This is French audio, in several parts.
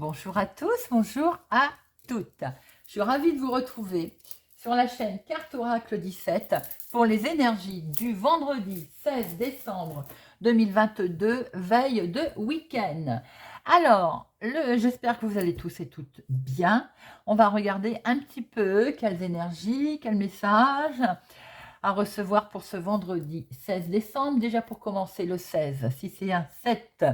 Bonjour à tous, bonjour à toutes. Je suis ravie de vous retrouver sur la chaîne Carte Oracle 17 pour les énergies du vendredi 16 décembre 2022, veille de week-end. Alors, j'espère que vous allez tous et toutes bien. On va regarder un petit peu quelles énergies, quels messages à recevoir pour ce vendredi 16 décembre. Déjà pour commencer le 16, si c'est un 7.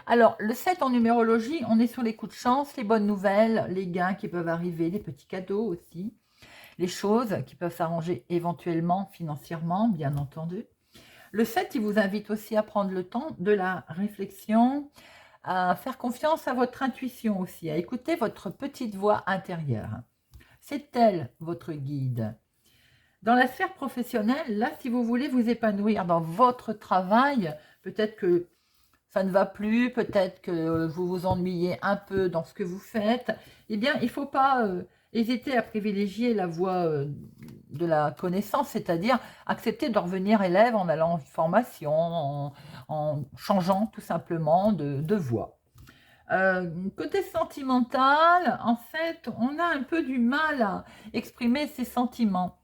Alors, le 7 en numérologie, on est sur les coups de chance, les bonnes nouvelles, les gains qui peuvent arriver, les petits cadeaux aussi, les choses qui peuvent s'arranger éventuellement financièrement, bien entendu. Le 7, il vous invite aussi à prendre le temps de la réflexion, à faire confiance à votre intuition aussi, à écouter votre petite voix intérieure. C'est elle, votre guide. Dans la sphère professionnelle, là, si vous voulez vous épanouir dans votre travail, peut-être que ça ne va plus, peut-être que vous vous ennuyez un peu dans ce que vous faites, eh bien, il ne faut pas hésiter à privilégier la voie de la connaissance, c'est-à-dire accepter de revenir élève en allant en formation, en changeant tout simplement de voie. Côté sentimental, en fait, on a un peu du mal à exprimer ses sentiments.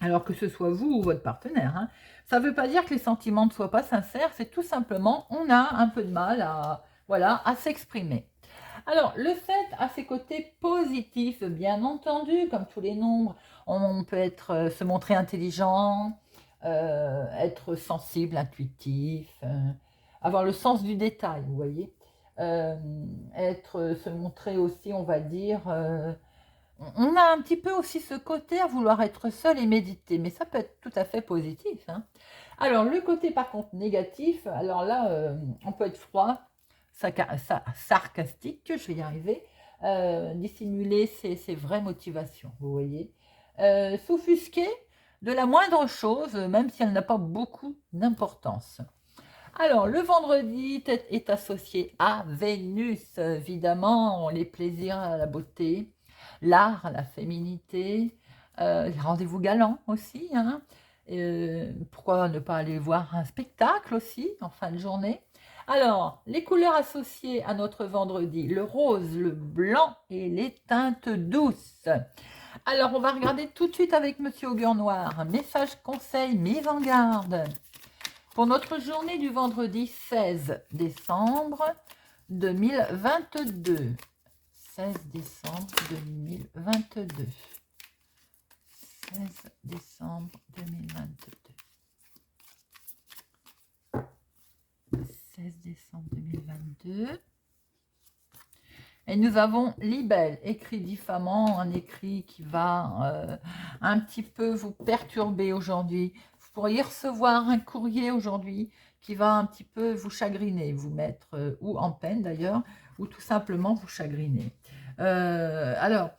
Alors que ce soit vous ou votre partenaire, hein. Ça ne veut pas dire que les sentiments ne soient pas sincères, c'est tout simplement, on a un peu de mal à, voilà, à s'exprimer. Alors, le 7 a ses côtés positifs, bien entendu, comme tous les nombres. On peut se montrer intelligent, être sensible, intuitif, avoir le sens du détail, vous voyez. Se montrer aussi, on va dire, on a un petit peu aussi ce côté à vouloir être seul et méditer, mais ça peut être tout à fait positif, hein. Alors, le côté par contre négatif, alors là, on peut être froid, sarcastique, je vais y arriver, dissimuler ses vraies motivations, vous voyez. S'offusquer de la moindre chose, même si elle n'a pas beaucoup d'importance. Alors, le vendredi est associé à Vénus, évidemment, les plaisirs, la beauté, l'art, la féminité, les rendez-vous galants aussi, hein. Pourquoi ne pas aller voir un spectacle aussi en fin de journée? Alors, les couleurs associées à notre vendredi, le rose, le blanc et les teintes douces. Alors, on va regarder tout de suite avec Monsieur Augure Noir. Message, conseil, mise en garde. Pour notre journée du vendredi 16 décembre 2022. 16 décembre 2022. 16 décembre 2022. 16 décembre 2022. Et nous avons libelle, écrit diffamant, un écrit qui va un petit peu vous perturber aujourd'hui. Vous pourriez recevoir un courrier aujourd'hui qui va un petit peu vous chagriner, vous mettre ou en peine d'ailleurs, ou tout simplement vous chagriner. Alors,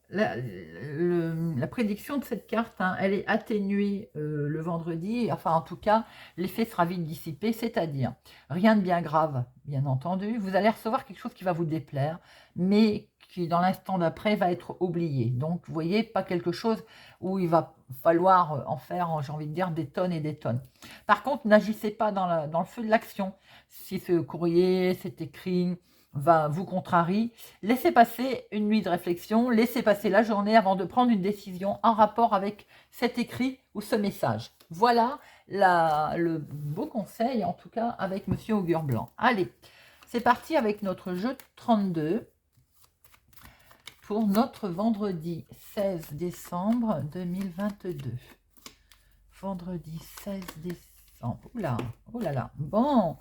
la prédiction de cette carte, hein, elle est atténuée le vendredi, enfin en tout cas, l'effet sera vite dissipé, c'est-à-dire rien de bien grave, bien entendu. Vous allez recevoir quelque chose qui va vous déplaire, mais qui dans l'instant d'après va être oublié. Donc, vous voyez, pas quelque chose où il va falloir en faire, j'ai envie de dire, des tonnes et des tonnes. Par contre, n'agissez pas dans le feu de l'action. Si ce courrier, cet écrit vous contrarie, laissez passer une nuit de réflexion, laissez passer la journée avant de prendre une décision en rapport avec cet écrit ou ce message. Voilà le beau conseil, en tout cas, avec Monsieur Augure Blanc. Allez, c'est parti avec notre jeu 32 pour notre vendredi 16 décembre 2022. Vendredi 16 décembre. Oula, oh là là. Bon.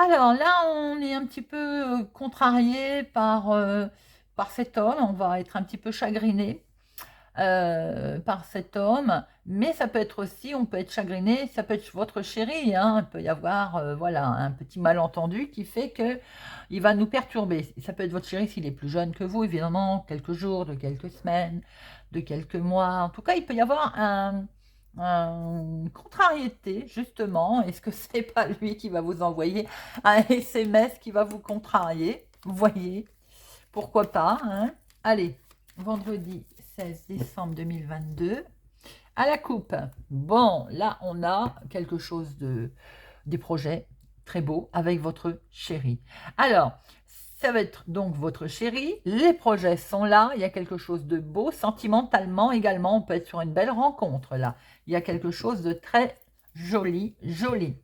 Alors là, on est un petit peu contrarié par cet homme. On va être un petit peu chagriné par cet homme. Mais ça peut être aussi, on peut être chagriné, ça peut être votre chéri, hein. Il peut y avoir voilà, un petit malentendu qui fait qu'il va nous perturber. Ça peut être votre chéri s'il est plus jeune que vous, évidemment, quelques jours, de quelques semaines, de quelques mois. En tout cas, il peut y avoir une contrariété, justement. Est-ce que c'est pas lui qui va vous envoyer un SMS qui va vous contrarier? Vous voyez, pourquoi pas, hein? Allez, vendredi 16 décembre 2022, à la coupe. Bon, là, on a quelque chose des projets très beaux avec votre chéri. Alors, Ça va être donc votre chéri. Les projets sont là. Il y a quelque chose de beau. Sentimentalement également, on peut être sur une belle rencontre là. Il y a quelque chose de très joli, joli.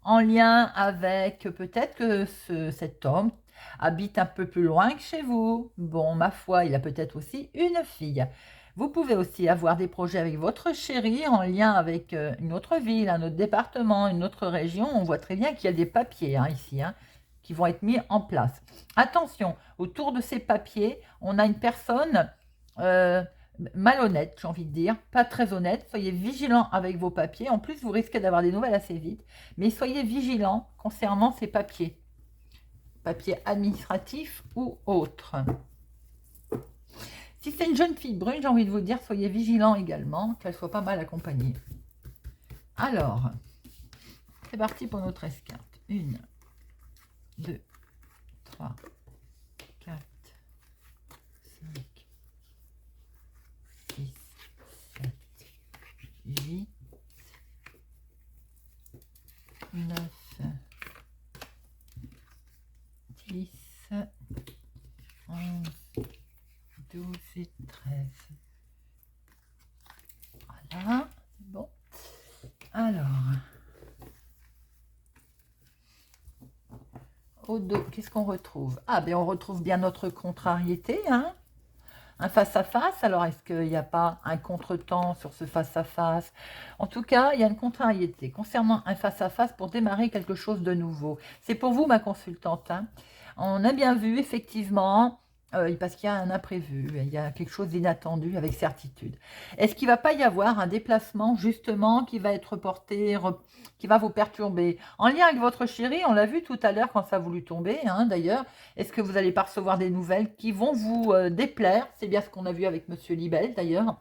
En lien avec peut-être que cet homme habite un peu plus loin que chez vous. Bon, ma foi, il a peut-être aussi une fille. Vous pouvez aussi avoir des projets avec votre chéri en lien avec une autre ville, un autre département, une autre région. On voit très bien qu'il y a des papiers ici qui vont être mis en place. Attention, autour de ces papiers, on a une personne malhonnête, j'ai envie de dire, pas très honnête. Soyez vigilant avec vos papiers. En plus, vous risquez d'avoir des nouvelles assez vite. Mais soyez vigilant concernant ces papiers. Papiers administratifs ou autres. Si c'est une jeune fille brune, j'ai envie de vous dire, soyez vigilant également, qu'elle soit pas mal accompagnée. Alors, c'est parti pour notre escarte. 1, 2, 3, 4, 5, 6, 7, 8, 9, 10, 11, 12 et 13. Voilà, bon. Alors, au dos, qu'est-ce qu'on retrouve? Ah, ben on retrouve bien notre contrariété, un face-à-face. Alors, est-ce qu'il n'y a pas un contretemps sur ce face-à-face? En tout cas, il y a une contrariété concernant un face-à-face pour démarrer quelque chose de nouveau. C'est pour vous, ma consultante. On a bien vu, effectivement, parce qu'il y a un imprévu, il y a quelque chose d'inattendu avec certitude. Est-ce qu'il ne va pas y avoir un déplacement, justement, qui va être reporté, qui va vous perturber? En lien avec votre chéri, on l'a vu tout à l'heure quand ça a voulu tomber, d'ailleurs. Est-ce que vous n'allez pas recevoir des nouvelles qui vont vous déplaire? C'est bien ce qu'on a vu avec Monsieur Libel, d'ailleurs.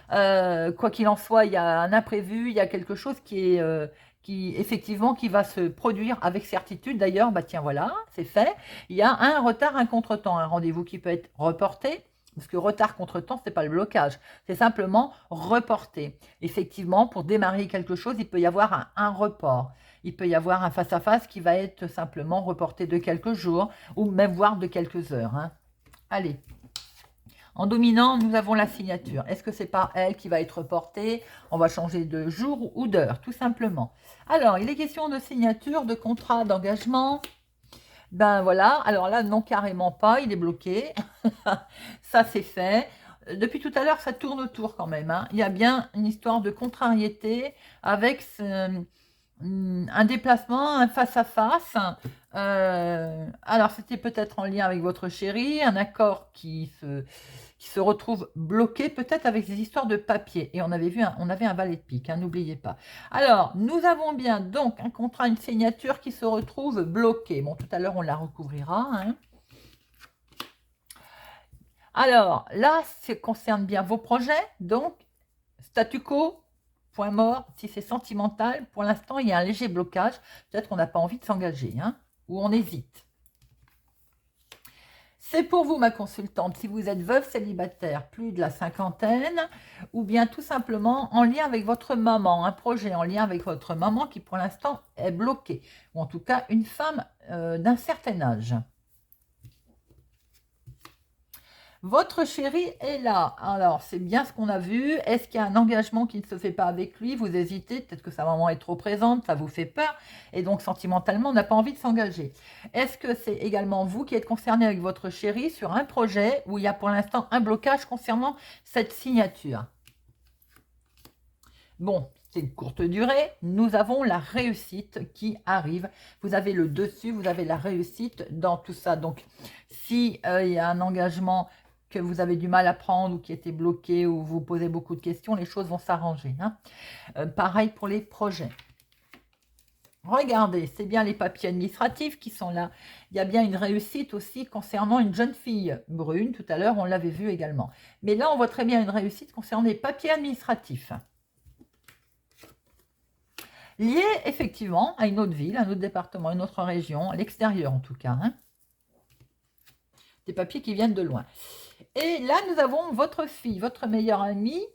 Quoi qu'il en soit, il y a un imprévu, il y a quelque chose qui est... effectivement, qui va se produire avec certitude. D'ailleurs, bah tiens, voilà, c'est fait. Il y a un retard, un contretemps, un rendez-vous qui peut être reporté, parce que retard, contretemps, c'est pas le blocage, c'est simplement reporté. Effectivement, pour démarrer quelque chose, il peut y avoir un report. Il peut y avoir un face-à-face qui va être simplement reporté de quelques jours, ou même voire de quelques heures. Allez. En dominant, nous avons la signature. Est-ce que c'est pas elle qui va être portée? On va changer de jour ou d'heure, tout simplement. Alors, il est question de signature, de contrat, d'engagement. Ben voilà, alors là, non, carrément pas, il est bloqué. Ça, c'est fait. Depuis tout à l'heure, ça tourne autour quand même. Il y a bien une histoire de contrariété avec un déplacement, un face-à-face. Alors, c'était peut-être en lien avec votre chéri, un accord qui se retrouve bloqué, peut-être avec des histoires de papier. Et on avait vu, on avait un valet de pique, n'oubliez pas. Alors, nous avons bien donc un contrat, une signature qui se retrouve bloqué. Bon, tout à l'heure, on la recouvrira. Alors, là, ça concerne bien vos projets. Donc, statu quo, point mort. Si c'est sentimental, pour l'instant, il y a un léger blocage. Peut-être qu'on n'a pas envie de s'engager, ou on hésite. C'est pour vous, ma consultante, si vous êtes veuve célibataire, plus de la cinquantaine, ou bien tout simplement en lien avec votre maman, un projet en lien avec votre maman qui pour l'instant est bloqué, ou en tout cas une femme d'un certain âge. Votre chéri est là. Alors, c'est bien ce qu'on a vu. Est-ce qu'il y a un engagement qui ne se fait pas avec lui? Vous hésitez, peut-être que sa maman est trop présente, ça vous fait peur. Et donc, sentimentalement, on n'a pas envie de s'engager. Est-ce que c'est également vous qui êtes concerné avec votre chéri sur un projet où il y a pour l'instant un blocage concernant cette signature? Bon, c'est une courte durée. Nous avons la réussite qui arrive. Vous avez le dessus, vous avez la réussite dans tout ça. Donc, si il y a un engagement que vous avez du mal à prendre ou qui était bloqué ou vous posez beaucoup de questions, les choses vont s'arranger. Pareil pour les projets. Regardez, c'est bien les papiers administratifs qui sont là. Il y a bien une réussite aussi concernant une jeune fille brune. Tout à l'heure, on l'avait vu également. Mais là, on voit très bien une réussite concernant les papiers administratifs. Lié effectivement à une autre ville, un autre département, une autre région, à l'extérieur en tout cas. Des papiers qui viennent de loin. Et là, nous avons votre fille, votre meilleure amie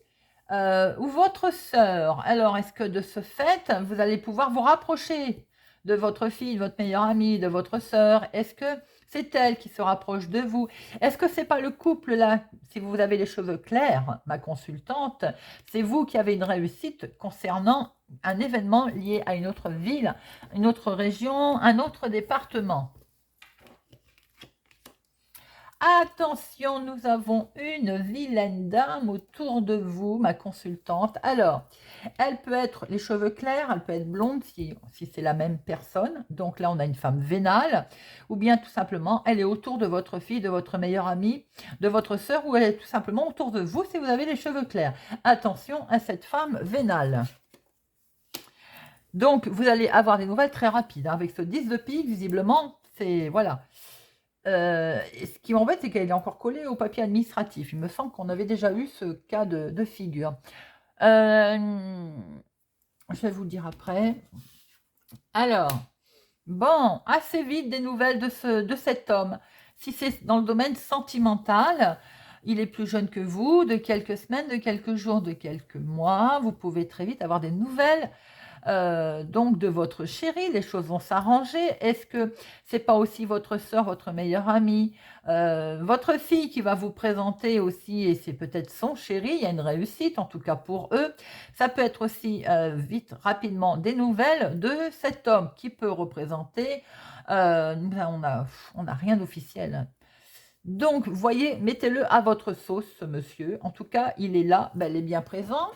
ou votre sœur. Alors, est-ce que de ce fait, vous allez pouvoir vous rapprocher de votre fille, de votre meilleure amie, de votre sœur? Est-ce que c'est elle qui se rapproche de vous? Est-ce que c'est pas le couple là? Si vous avez les cheveux clairs, ma consultante, c'est vous qui avez une réussite concernant un événement lié à une autre ville, une autre région, un autre département. Attention, nous avons une vilaine dame autour de vous, ma consultante. Alors, elle peut être les cheveux clairs, elle peut être blonde si c'est la même personne. Donc là, on a une femme vénale. Ou bien tout simplement, elle est autour de votre fille, de votre meilleure amie, de votre sœur, ou elle est tout simplement autour de vous si vous avez les cheveux clairs. Attention à cette femme vénale. Donc, vous allez avoir des nouvelles très rapides. Hein. Avec ce 10 de pique, visiblement, c'est... Voilà. Ce qui m'embête, c'est qu'elle est encore collée au papier administratif. Il me semble qu'on avait déjà eu ce cas de figure. Je vais vous le dire après. Alors, bon, assez vite des nouvelles de cet homme. Si c'est dans le domaine sentimental, il est plus jeune que vous, de quelques semaines, de quelques jours, de quelques mois. Vous pouvez très vite avoir des nouvelles donc de votre chéri, les choses vont s'arranger. Est-ce que c'est pas aussi votre soeur, votre meilleure amie, votre fille qui va vous présenter aussi, et c'est peut-être son chéri, il y a une réussite en tout cas pour eux. Ça peut être aussi vite, rapidement, des nouvelles de cet homme qui peut représenter, on a rien d'officiel. Donc, vous voyez, mettez-le à votre sauce, ce monsieur. En tout cas, il est là, bel et bien présent.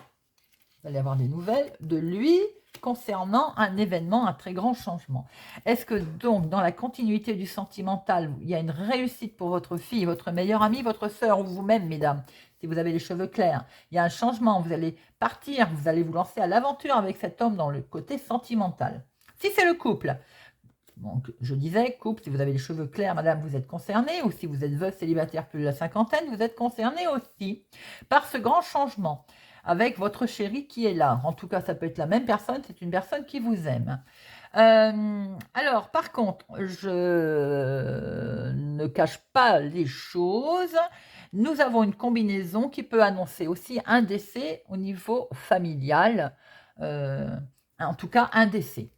Vous allez avoir des nouvelles de lui concernant un événement, un très grand changement. Est-ce que donc, dans la continuité du sentimental, il y a une réussite pour votre fille, votre meilleure amie, votre sœur ou vous-même, mesdames, si vous avez les cheveux clairs, il y a un changement, vous allez partir, vous allez vous lancer à l'aventure avec cet homme dans le côté sentimental. Si c'est le couple, donc je disais, couple, si vous avez les cheveux clairs, madame, vous êtes concernée, ou si vous êtes veuve, célibataire, plus de la cinquantaine, vous êtes concernée aussi par ce grand changement avec votre chéri qui est là. En tout cas, ça peut être la même personne, c'est une personne qui vous aime. Alors, par contre, je ne cache pas les choses. Nous avons une combinaison qui peut annoncer aussi un décès au niveau familial. En tout cas, un décès.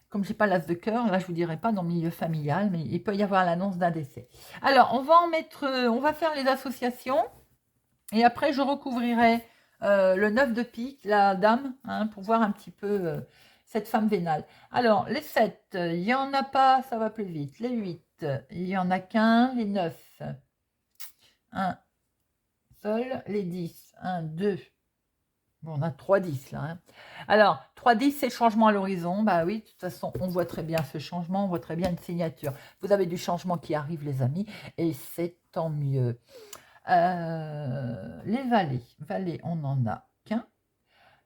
Comme je n'ai pas l'as de cœur, là, je ne vous dirai pas dans le milieu familial, mais il peut y avoir l'annonce d'un décès. Alors, on va faire les associations. Et après, je recouvrirai le 9 de pique, la dame, hein, pour voir un petit peu cette femme vénale. Alors, les 7, il n'y en a pas, ça va plus vite. Les 8, il n'y en a qu'un. Les 9, un seul. Les 10, 1, 2. Bon, on a 3 10 là. Hein. Alors, 3 10, c'est changement à l'horizon. Bah oui, de toute façon, on voit très bien ce changement, on voit très bien une signature. Vous avez du changement qui arrive, les amis, et c'est tant mieux. Les valets. Valets, on n'en a qu'un.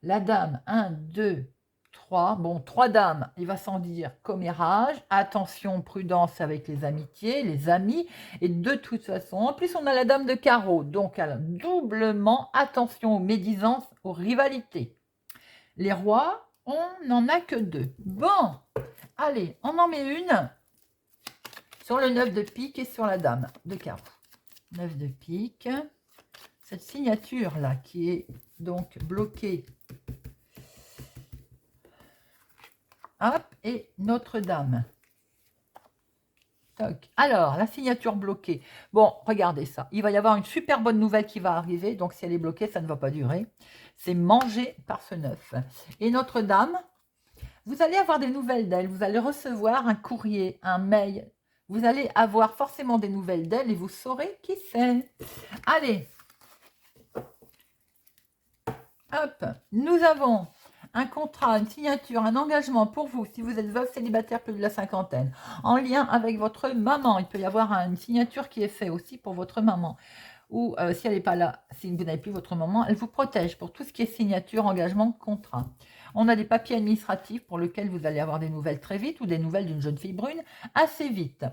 La dame, 1, 2, 3. Bon, 3 dames, il va sans dire commérage. Attention, prudence avec les amitiés, les amis. Et de toute façon, en plus, on a la dame de carreau. Donc, alors, doublement, attention aux médisances, aux rivalités. Les rois, on n'en a que 2. Bon, allez, on en met une sur le 9 de pique et sur la dame de carreau. 9 de pique, cette signature là qui est donc bloquée, hop, et Notre-Dame. Alors, la signature bloquée, bon, regardez ça, il va y avoir une super bonne nouvelle qui va arriver, donc si elle est bloquée, ça ne va pas durer, c'est mangé par ce 9. Et Notre-Dame, vous allez avoir des nouvelles d'elle, vous allez recevoir un courrier, un mail. Vous allez avoir forcément des nouvelles d'elle et vous saurez qui c'est. Allez. Hop. Nous avons un contrat, une signature, un engagement pour vous, si vous êtes veuve, célibataire, plus de la cinquantaine, en lien avec votre maman. Il peut y avoir une signature qui est faite aussi pour votre maman. Ou si elle n'est pas là, si vous n'avez plus votre maman, elle vous protège pour tout ce qui est signature, engagement, contrat. On a des papiers administratifs pour lesquels vous allez avoir des nouvelles très vite ou des nouvelles d'une jeune fille brune assez vite.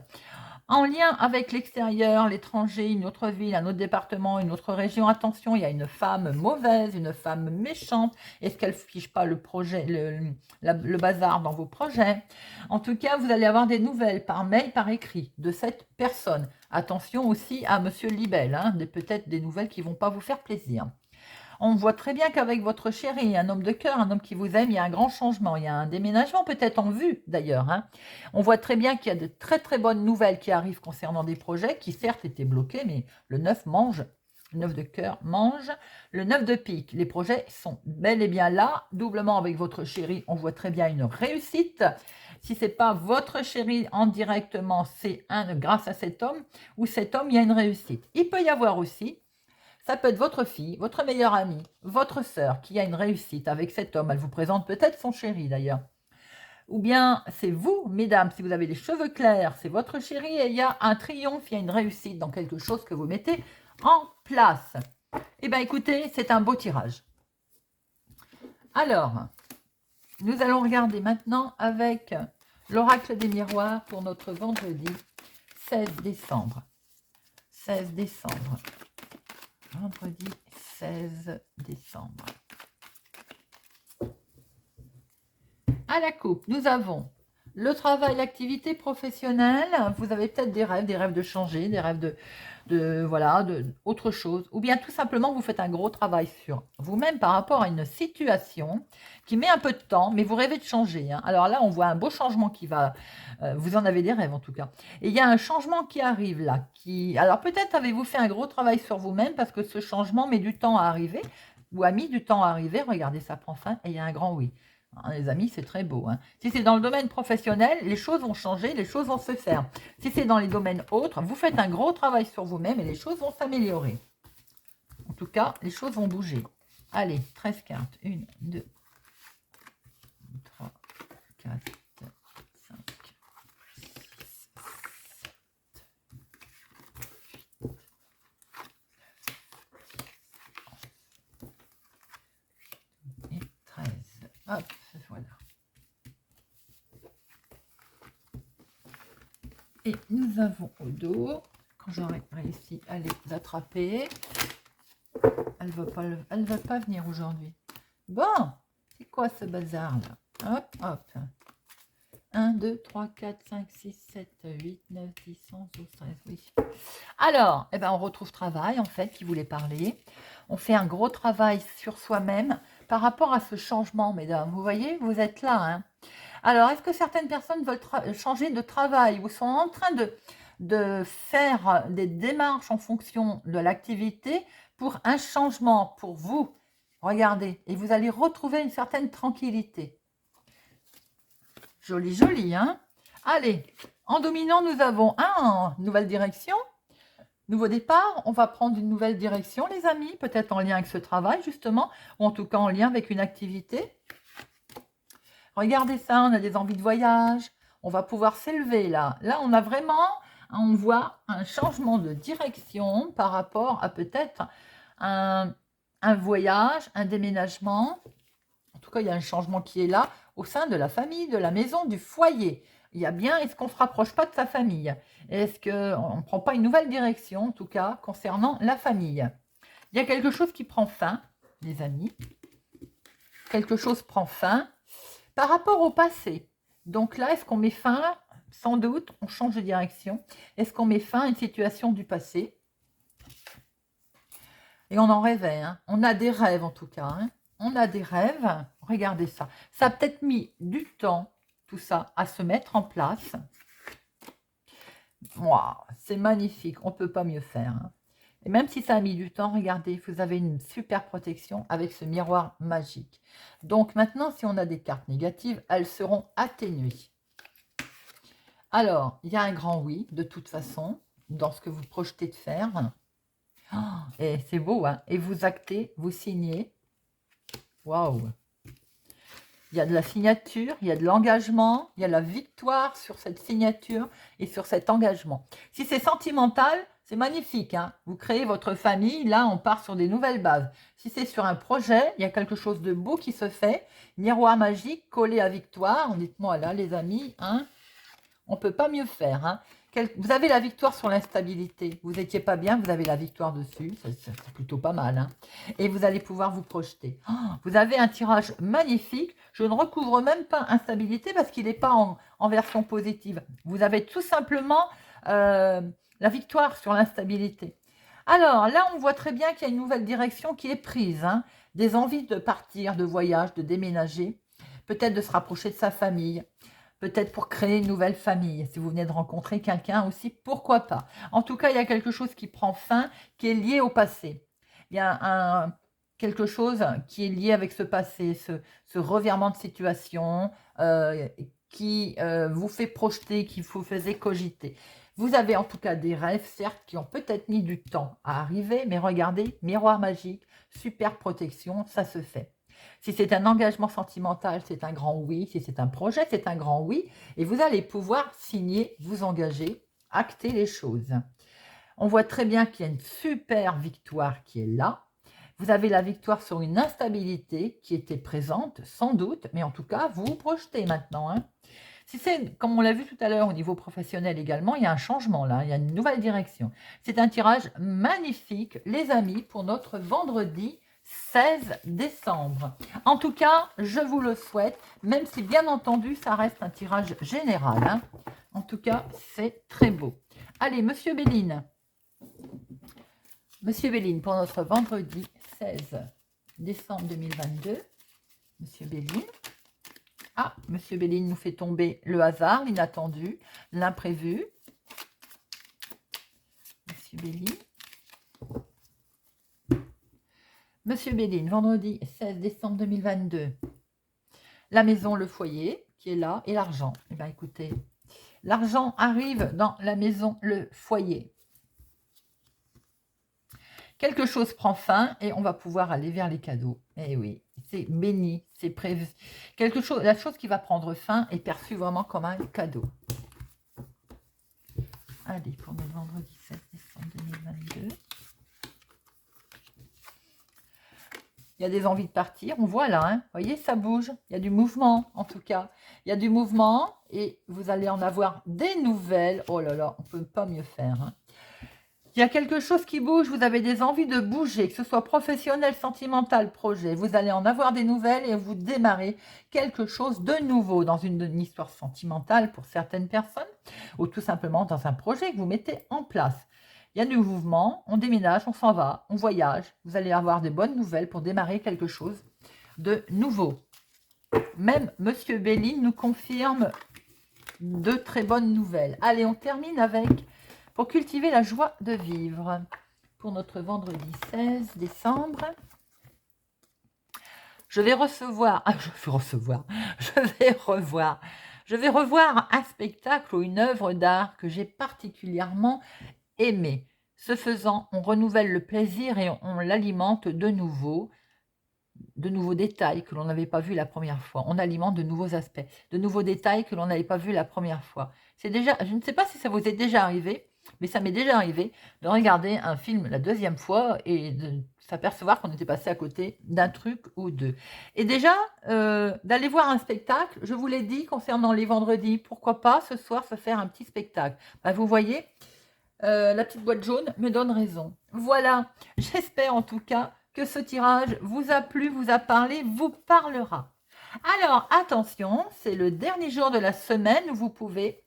En lien avec l'extérieur, l'étranger, une autre ville, un autre département, une autre région, attention, il y a une femme mauvaise, une femme méchante. Est-ce qu'elle ne fiche pas le projet, le bazar dans vos projets? En tout cas, vous allez avoir des nouvelles par mail, par écrit de cette personne. Attention aussi à Monsieur Libelle, hein, peut-être des nouvelles qui ne vont pas vous faire plaisir. On voit très bien qu'avec votre chéri, un homme de cœur, un homme qui vous aime, il y a un grand changement. Il y a un déménagement peut-être en vue d'ailleurs, hein. On voit très bien qu'il y a de très très bonnes nouvelles qui arrivent concernant des projets qui certes étaient bloqués, mais le 9 mange. Le 9 de cœur mange. Le 9 de pique. Les projets sont bel et bien là. Doublement avec votre chéri, on voit très bien une réussite. Si ce n'est pas votre chéri en directement, c'est grâce à cet homme, ou cet homme, il y a une réussite. Il peut y avoir aussi, ça peut être votre fille, votre meilleure amie, votre sœur qui a une réussite avec cet homme. Elle vous présente peut-être son chéri d'ailleurs. Ou bien c'est vous, mesdames, si vous avez les cheveux clairs, c'est votre chéri et il y a un triomphe, il y a une réussite dans quelque chose que vous mettez en place. Eh bien écoutez, c'est un beau tirage. Alors, nous allons regarder maintenant avec l'oracle des miroirs pour notre vendredi 16 décembre. 16 décembre. Vendredi 16 décembre. À la coupe, nous avons le travail, l'activité professionnelle. Vous avez peut-être des rêves de changer, des rêves de autre chose. Ou bien tout simplement, vous faites un gros travail sur vous-même par rapport à une situation qui met un peu de temps, mais vous rêvez de changer, hein. Alors là, on voit un beau changement qui va... vous en avez des rêves en tout cas. Et il y a un changement qui arrive là. Alors peut-être avez-vous fait un gros travail sur vous-même parce que ce changement met du temps à arriver ou a mis du temps à arriver. Regardez, ça prend fin et il y a un grand oui. Hein, les amis, c'est très beau, hein. Si c'est dans le domaine professionnel, les choses vont changer, les choses vont se faire. Si c'est dans les domaines autres, vous faites un gros travail sur vous-même et les choses vont s'améliorer. En tout cas, les choses vont bouger. Allez, 13 cartes. 1, 2, 3, 4, 5, 6, 7, 8, 9, 10, 11 et 13. Hop, voilà. Et nous avons au dos, quand j'aurai réussi à les attraper, elle ne va pas venir aujourd'hui. Bon, c'est quoi ce bazar là? Hop, hop. 1, 2, 3, 4, 5, 6, 7, 8, 9, 10, 11, 12, 13, oui. Alors, eh ben, on retrouve travail en fait qui voulait parler. On fait un gros travail sur soi-même par rapport à ce changement, mesdames. Vous voyez, vous êtes là, hein. Alors, est-ce que certaines personnes veulent changer de travail ou sont en train de faire des démarches en fonction de l'activité pour un changement pour vous? Regardez, et vous allez retrouver une certaine tranquillité. Joli, joli, hein? Allez, en dominant, nous avons une nouvelle direction. Nouveau départ, on va prendre une nouvelle direction, les amis, peut-être en lien avec ce travail, justement, ou en tout cas en lien avec une activité. Regardez ça, on a des envies de voyage, on va pouvoir s'élever là. Là, on a vraiment, on voit un changement de direction par rapport à peut-être un voyage, un déménagement. En tout cas, il y a un changement qui est là au sein de la famille, de la maison, du foyer. Il y a bien, est-ce qu'on ne se rapproche pas de sa famille? Est-ce qu'on ne prend pas une nouvelle direction, en tout cas, concernant la famille? Il y a quelque chose qui prend fin, les amis. Quelque chose prend fin. Par rapport au passé, donc là, est-ce qu'on met fin? Sans doute, on change de direction. Est-ce qu'on met fin à une situation du passé? Et on en rêvait, hein. On a des rêves en tout cas, hein. On a des rêves. Regardez ça. Ça a peut-être mis du temps, tout ça, à se mettre en place. Waouh, c'est magnifique. On ne peut pas mieux faire, hein. Et même si ça a mis du temps, regardez, vous avez une super protection avec ce miroir magique. Donc maintenant, si on a des cartes négatives, elles seront atténuées. Alors, il y a un grand oui, de toute façon, dans ce que vous projetez de faire. Oh, et c'est beau, hein? Et vous actez, vous signez. Waouh! Il y a de la signature, il y a de l'engagement, il y a la victoire sur cette signature et sur cet engagement. Si c'est sentimental, c'est magnifique, hein. Vous créez votre famille, là on part sur des nouvelles bases. Si c'est sur un projet, il y a quelque chose de beau qui se fait. Miroir magique, collé à victoire. Dites-moi là les amis, hein, on ne peut pas mieux faire, hein. Vous avez la victoire sur l'instabilité. Vous n'étiez pas bien, vous avez la victoire dessus. C'est plutôt pas mal, hein. Et vous allez pouvoir vous projeter. Oh, vous avez un tirage magnifique. Je ne recouvre même pas instabilité parce qu'il n'est pas en version positive. Vous avez tout simplement la victoire sur l'instabilité. Alors là, on voit très bien qu'il y a une nouvelle direction qui est prise, hein. Des envies de partir, de voyage, de déménager, peut-être de se rapprocher de sa famille, peut-être pour créer une nouvelle famille. Si vous venez de rencontrer quelqu'un aussi, pourquoi pas. En tout cas, il y a quelque chose qui prend fin, qui est lié au passé. Il y a quelque chose qui est lié avec ce passé, ce revirement de situation qui vous fait projeter, qui vous faisait cogiter. Vous avez en tout cas des rêves, certes, qui ont peut-être mis du temps à arriver, mais regardez, miroir magique, super protection, ça se fait. Si c'est un engagement sentimental, c'est un grand oui. Si c'est un projet, c'est un grand oui. Et vous allez pouvoir signer, vous engager, acter les choses. On voit très bien qu'il y a une super victoire qui est là. Vous avez la victoire sur une instabilité qui était présente, sans doute, mais en tout cas, vous vous projetez maintenant, hein. Si c'est, comme on l'a vu tout à l'heure au niveau professionnel également, il y a un changement là, il y a une nouvelle direction. C'est un tirage magnifique, les amis, pour notre vendredi 16 décembre. En tout cas, je vous le souhaite, même si bien entendu, ça reste un tirage général, hein. En tout cas, c'est très beau. Allez, Monsieur Béline. Monsieur Béline, pour notre vendredi 16 décembre 2022. Monsieur Béline. Ah, Monsieur Béline nous fait tomber le hasard, l'inattendu, l'imprévu. Monsieur Béline. Monsieur Béline, vendredi 16 décembre 2022. La maison, le foyer qui est là et l'argent. Eh bien, écoutez, l'argent arrive dans la maison, le foyer. Quelque chose prend fin et on va pouvoir aller vers les cadeaux. Eh oui, c'est béni, c'est prévu. Quelque chose, la chose qui va prendre fin est perçue vraiment comme un cadeau. Allez, pour le vendredi 16 décembre 2022. Il y a des envies de partir, on voit là, hein. Vous voyez, ça bouge, il y a du mouvement en tout cas. Il y a du mouvement et vous allez en avoir des nouvelles. Oh là là, on ne peut pas mieux faire, hein. Il y a quelque chose qui bouge, vous avez des envies de bouger, que ce soit professionnel, sentimental, projet. Vous allez en avoir des nouvelles et vous démarrez quelque chose de nouveau dans une histoire sentimentale pour certaines personnes ou tout simplement dans un projet que vous mettez en place. Il y a du mouvement, on déménage, on s'en va, on voyage. Vous allez avoir des bonnes nouvelles pour démarrer quelque chose de nouveau. Même Monsieur Béline nous confirme de très bonnes nouvelles. Allez, on termine avec... Pour cultiver la joie de vivre, pour notre vendredi 16 décembre, je vais revoir un spectacle ou une œuvre d'art que j'ai particulièrement aimé. Ce faisant, on renouvelle le plaisir et on l'alimente de nouveau. De nouveaux détails que l'on n'avait pas vus la première fois. On alimente de nouveaux aspects, de nouveaux détails que l'on n'avait pas vus la première fois. C'est déjà, je ne sais pas si ça vous est déjà arrivé, mais ça m'est déjà arrivé de regarder un film la deuxième fois et de s'apercevoir qu'on était passé à côté d'un truc ou deux. Et déjà, d'aller voir un spectacle, je vous l'ai dit concernant les vendredis, pourquoi pas ce soir se faire un petit spectacle. Ben, vous voyez, la petite boîte jaune me donne raison. Voilà, j'espère en tout cas que ce tirage vous a plu, vous a parlé, vous parlera. Alors, attention, c'est le dernier jour de la semaine où vous pouvez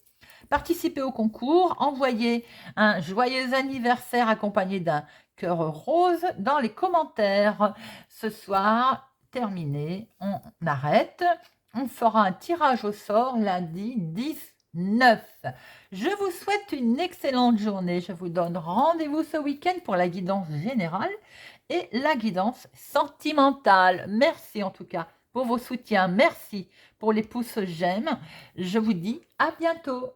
participer au concours, envoyer un joyeux anniversaire accompagné d'un cœur rose dans les commentaires. Ce soir, terminé, on arrête. On fera un tirage au sort lundi 19. Je vous souhaite une excellente journée. Je vous donne rendez-vous ce week-end pour la guidance générale et la guidance sentimentale. Merci en tout cas pour vos soutiens. Merci pour les pouces j'aime. Je vous dis à bientôt.